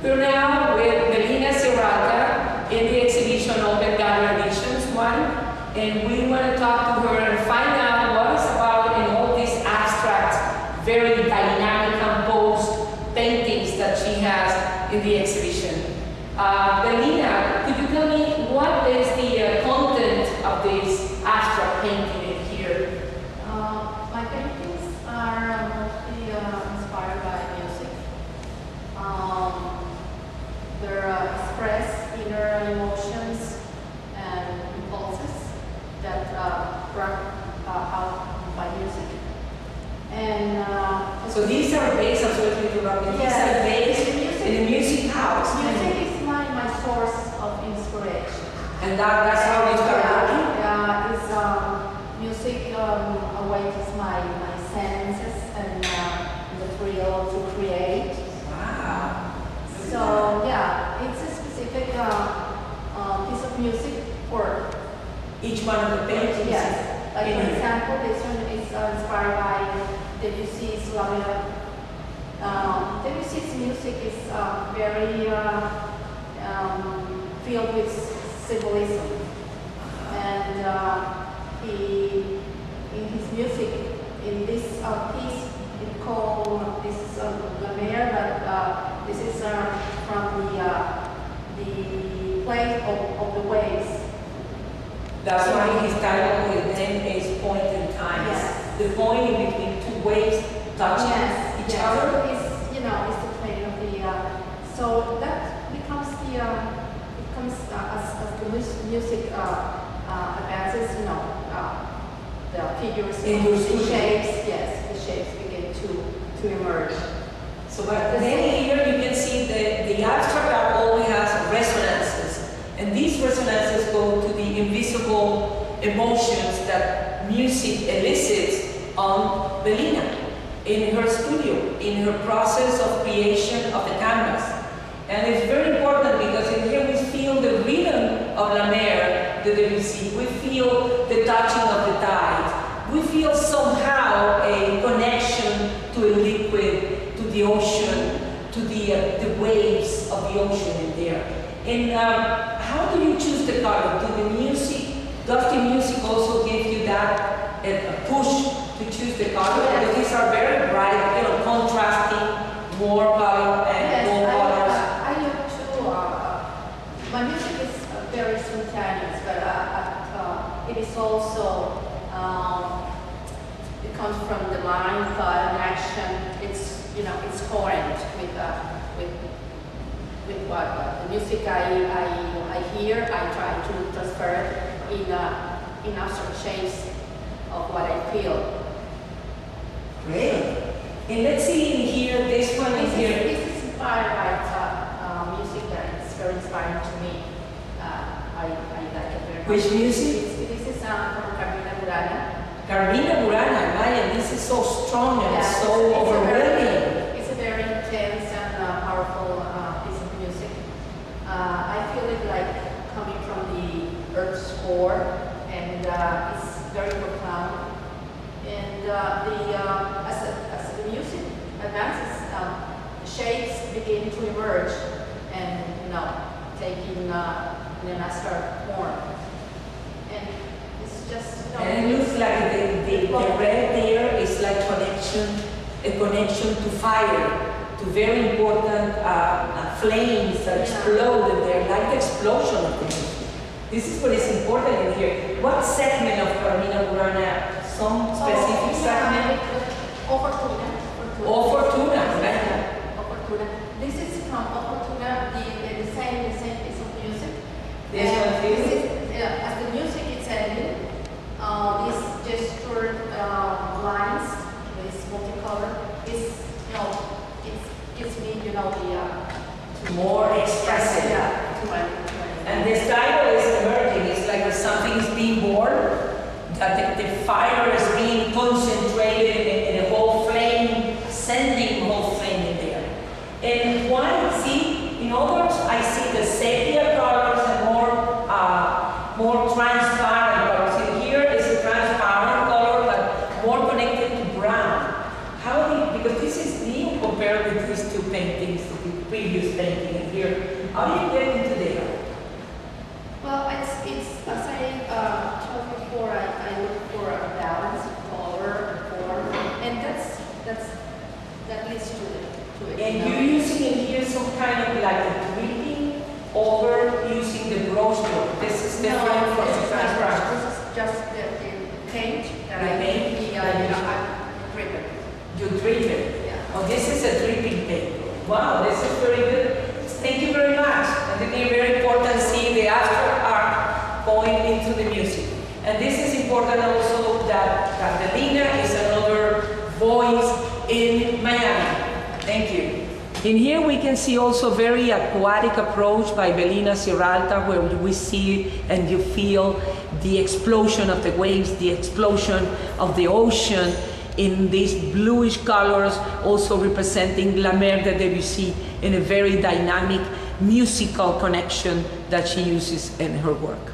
We're now with Belina Sierraalta in the exhibition Open Gallery Editions 1, and we want to talk to her and find out what it's about in all these abstract, very dynamic, composed paintings that she has in the exhibition. Belina, could you tell me what is the content of this abstract painting in here? My paintings are mostly inspired by music. They express inner emotions and impulses that brought out by music. And so these are based, I'm sorry to interrupt you, these are based in the music house. Music is my source of inspiration. And that's how you start working? Music awakens my senses and the thrill to create. Wow. So yeah, it's a specific piece of music for each one of the paintings. Yes. Like for example, this one is inspired by Debussy's La Mer. Debussy's music is very filled with symbolism, and in his music, in this piece, it called this La Mer, but this is from the play of the waves. That's why his title with them is Point in Time. Yes. The point in between two waves touching each other. Is the play of the so that becomes as the music advances, the figures, the shapes begin to emerge. So but then here you can see the abstract art always has resonances, and these resonances go to the invisible emotions that music elicits on Belina in her studio, in her process of creation of the canvas. And it's very important because in here we feel the rhythm of La Mer, the Debussy. We feel the touching of the tide. We feel somehow a connection to a liquid, to the ocean, to the waves of the ocean in there. And how do you choose the color? Does the music also give you that a push to choose the color? Because these are very bright, contrasting, more color and more colors. I look to my music is very spontaneous, but it is also it comes from the mind, thought, and action. It's coherent with what the music I hear. I try to transfer it in abstract shapes of what I feel. Great. And let's see in here, this one is here. This is inspired by music that is very inspiring to me. I like it very much. Which music? This is from Carmina Burana. Carmina Burana, Maya, this is so strong and so overwhelming. It's a very intense and powerful piece of music. I feel it like coming from the Earth's core, and it's very profound. And as the music advances, shapes begin to emerge and taking an abstract form. And it's just and it looks like the red there is like a connection to fire, to very important flames that explode in there, like the explosion of the music. This is what is important in here. What segment of Carmina Burana? Some specific segment? Fortuna, right? Fortuna. This is from Fortuna, the same piece of music. This one too? As the music is ending, these gestured lines, this multicolor, it gives me, the more expressive. And the style is emerging. It's like something is being born, that the fire is being concentrated in a whole flame, sending the whole flame in there. And in others, I see the sepia colors and more transparent colors. In here is a transparent color, but more connected to brown. Because this is new compared with these two paintings, the previous painting. How do you get into there? Well, it's as I told before, I look for a balance, color, form, and that leads to it. And you're using in here some kind of like a dripping over using the brush stroke. This is different from the fast brush. This is just the paint that The I paint? I'm dripping. You drip it. Yeah. Oh, this is a dripping paint. Wow, this is very good. Thank you very much. I think it's very important to see the after art going into the music. And this is important also that Belina is another voice in Miami. Thank you. In here we can see also very aquatic approach by Belina Sierraalta, where we see and you feel the explosion of the waves, the explosion of the ocean in these bluish colors, also representing La Mer de Debussy in a very dynamic musical connection that she uses in her work.